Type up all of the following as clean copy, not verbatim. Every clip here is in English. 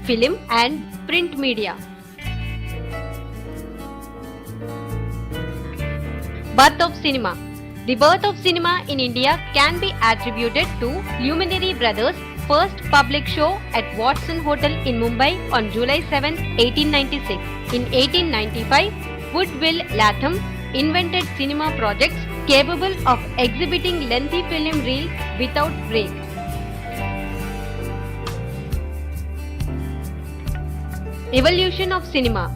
film and print media. Birth of cinema. The birth of cinema in India can be attributed to Luminary Brothers' first public show at Watson Hotel in Mumbai on July 7, 1896. In 1895, Woodville Latham invented cinema projects capable of exhibiting lengthy film reels without break. Evolution of cinema.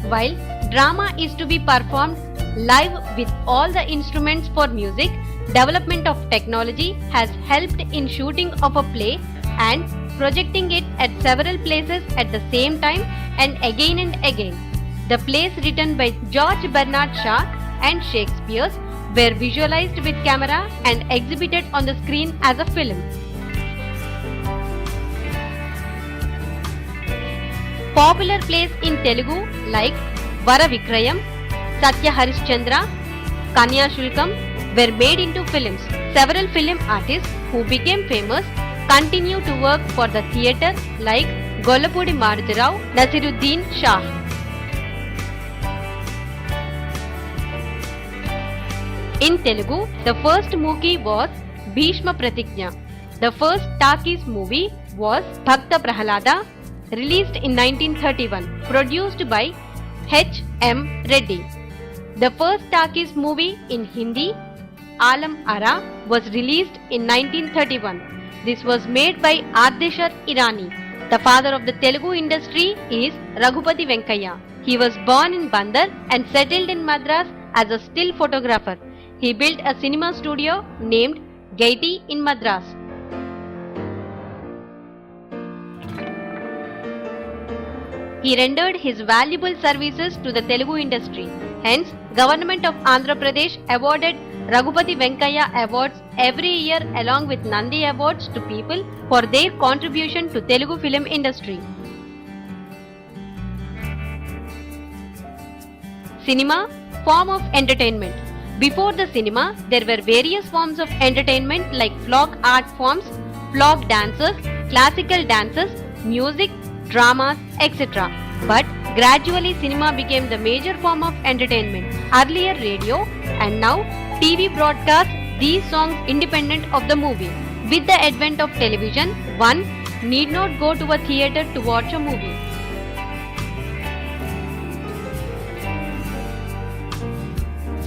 While drama is to be performed live with all the instruments for music, development of technology has helped in shooting of a play and projecting it at several places at the same time and again. The plays written by George Bernard Shaw and Shakespeare were visualized with camera and exhibited on the screen as a film. Popular plays in Telugu like Vara Vikrayam, Satya Harishchandra, Kanya Shulkam were made into films. Several film artists who became famous continue to work for the theatre like Gollapudi Marutirao, Nasiruddin Shah. In Telugu, the first movie was Bhishma Pratigna. The first talkies movie was Bhakta Prahalada, released in 1931, produced by H. M. Reddy. The first talkies movie in Hindi, Alam Ara, was released in 1931. This was made by Ardeshar Irani. The father of the Telugu industry is Raghupati Venkayya. He was born in Bandar and settled in Madras as a still photographer. He built a cinema studio named Gaiety in Madras. He rendered his valuable services to the Telugu industry. Hence, Government of Andhra Pradesh awarded Raghupati Venkayya Awards every year along with Nandi Awards to people for their contribution to Telugu film industry. Cinema, form of entertainment. Before the cinema, there were various forms of entertainment like folk art forms, folk dances, classical dances, music, dramas, etc. But gradually cinema became the major form of entertainment. Earlier radio and now TV broadcast these songs independent of the movie. With the advent of television, one need not go to a theatre to watch a movie.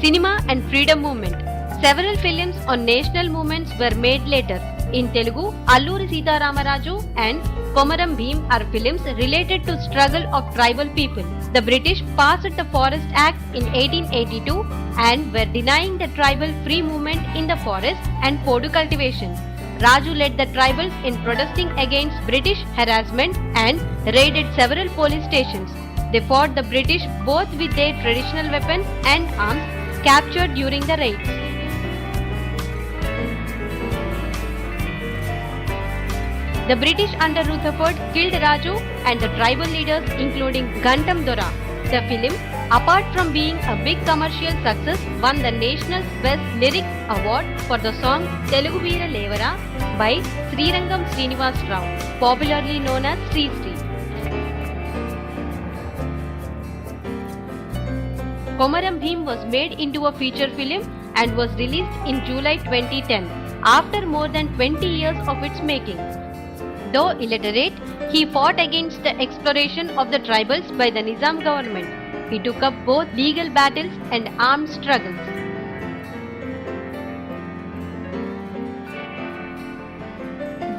Cinema and freedom movement. Several films on national movements were made later. In Telugu, Alluri Sita Ramaraju and Komaram Bhim are films related to struggle of tribal people. The British passed the Forest Act in 1882 and were denying the tribal free movement in the forest and Podu cultivation. Raju led the tribals in protesting against British harassment and raided several police stations. They fought the British both with their traditional weapons and arms captured during the raids. The British under Rutherford killed Raju and the tribal leaders including Gantam Dora. The film, apart from being a big commercial success, won the National's Best Lyric Award for the song Telugu Veera Levara by Srirangam Srinivas Rao, popularly known as Sri Sri. Komaram Bhim was made into a feature film and was released in July 2010 after more than 20 years of its making. Though illiterate, he fought against the exploration of the tribals by the Nizam government. He took up both legal battles and armed struggles.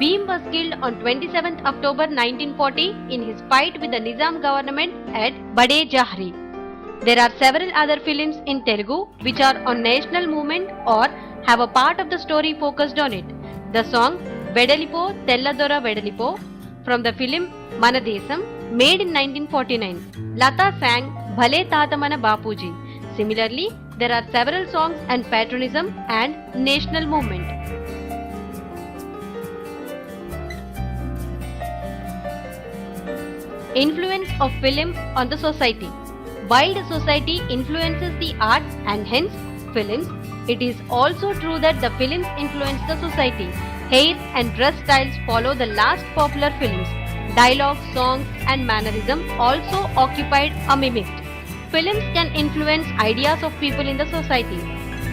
Bhim was killed on 27th October 1940 in his fight with the Nizam government at Bade Jahri. There are several other films in Telugu which are on national movement or have a part of the story focused on it. The song Vedalipo Telladora Vedalipo from the film Mana Desam, made in 1949. Lata sang Bhale Tatamana Bapuji. Similarly, there are several songs on patriotism and national movement. Influence of film on the society. While the society influences the art and hence films, it is also true that the films influence the society. Hair and dress styles follow the last popular films. Dialogue, songs, and mannerism also occupied a mimicked. Films can influence ideas of people in the society.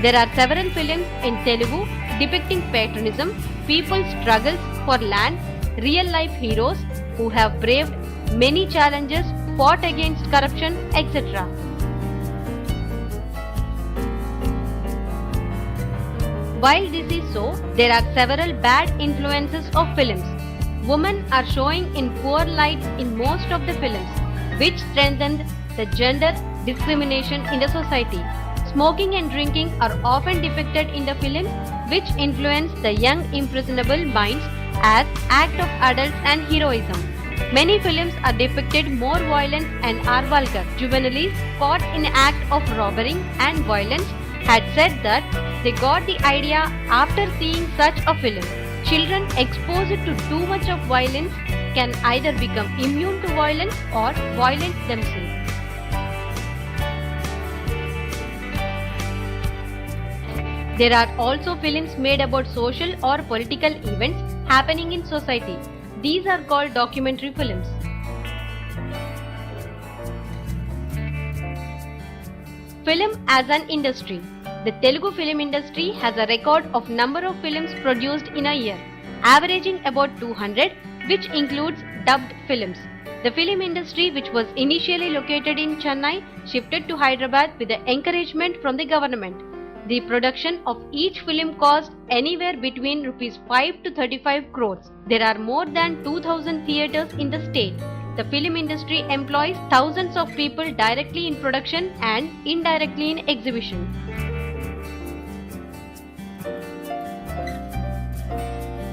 There are several films in Telugu depicting patriotism, people's struggles for land, real life heroes who have braved many challenges, fought against corruption, etc. While this is so, there are several bad influences of films. Women are showing in poor light in most of the films, which strengthened the gender discrimination in the society. Smoking and drinking are often depicted in the films, which influence the young impressionable minds as act of adults and heroism. Many films are depicted more violent and are vulgar. Juveniles caught in act of robbery and violence had said that they got the idea after seeing such a film. Children exposed to too much of violence can either become immune to violence or violent themselves. There are also films made about social or political events happening in society. These are called documentary films. Film as an industry. The Telugu film industry has a record of number of films produced in a year, averaging about 200, which includes dubbed films. The film industry, which was initially located in Chennai, shifted to Hyderabad with the encouragement from the government. The production of each film cost anywhere between Rs 5 to 35 crores. There are more than 2000 theatres in the state. The film industry employs thousands of people directly in production and indirectly in exhibition.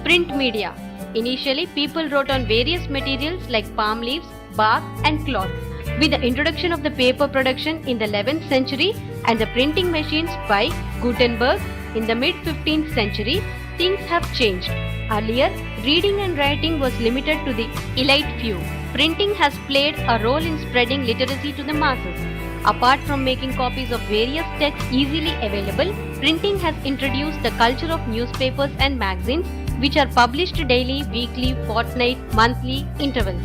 Print media. Initially, people wrote on various materials like palm leaves, bark, and cloth. With the introduction of the paper production in the 11th century and the printing machines by Gutenberg in the mid-15th century, things have changed. Earlier, reading and writing was limited to the elite few. Printing has played a role in spreading literacy to the masses. Apart from making copies of various texts easily available, printing has introduced the culture of newspapers and magazines, which are published daily, weekly, fortnight, monthly intervals.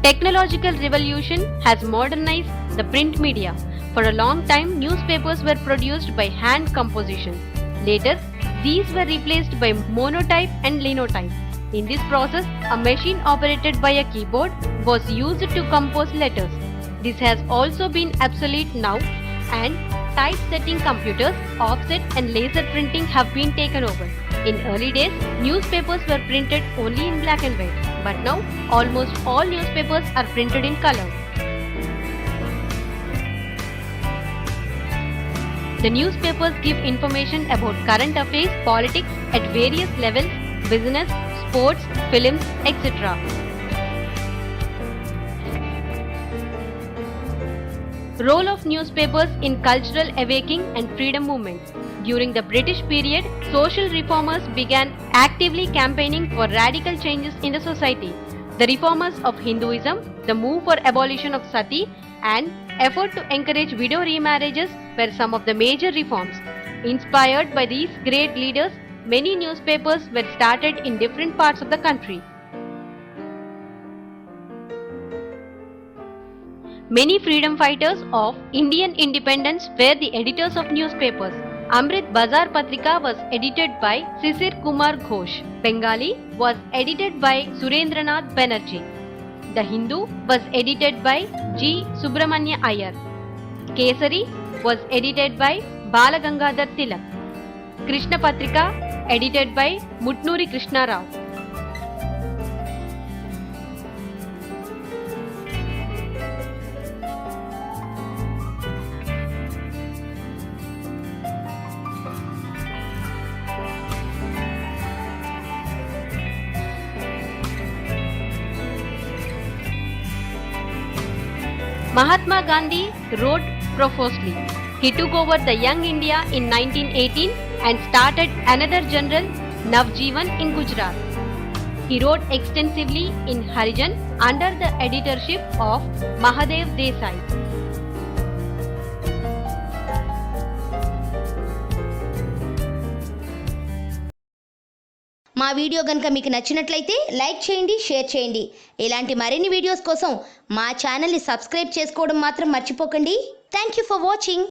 Technological revolution has modernized the print media. For a long time, newspapers were produced by hand composition. Later, these were replaced by monotype and linotype. In this process, a machine operated by a keyboard was used to compose letters. This has also been obsolete now, and typesetting computers, offset and laser printing have been taken over. In early days, newspapers were printed only in black and white, but now almost all newspapers are printed in color. The newspapers give information about current affairs, politics at various levels, business, sports, films, etc. Role of newspapers in cultural awakening and freedom movement. During the British period, social reformers began actively campaigning for radical changes in the society. The reformers of Hinduism, the move for abolition of sati, and effort to encourage widow remarriages were some of the major reforms. Inspired by these great leaders, many newspapers were started in different parts of the country. Many freedom fighters of Indian independence were the editors of newspapers. Amrit Bazar Patrika was edited by Sisir Kumar Ghosh. Bengali was edited by Surendranath Banerjee. The Hindu was edited by G. Subramanya Iyer. Kesari was edited by Balagangadhar Tilak. Krishna Patrika edited by Mutnuri Krishna Rao. Mahatma Gandhi wrote profusely. He took over the Young India in 1918 and started another general, Navjivan, in Gujarat. He wrote extensively in Harijan under the editorship of Mahadev Desai. మా video కనుక మీకు నచ్చినట్లయితే like చేయండి, share చేయండి. ఇలాంటి మరిన్ని videos కోసం మా ఛానల్ని సబ్స్క్రైబ్ చేసుకోవడం మాత్రం మర్చిపోకండి. Thank you for watching.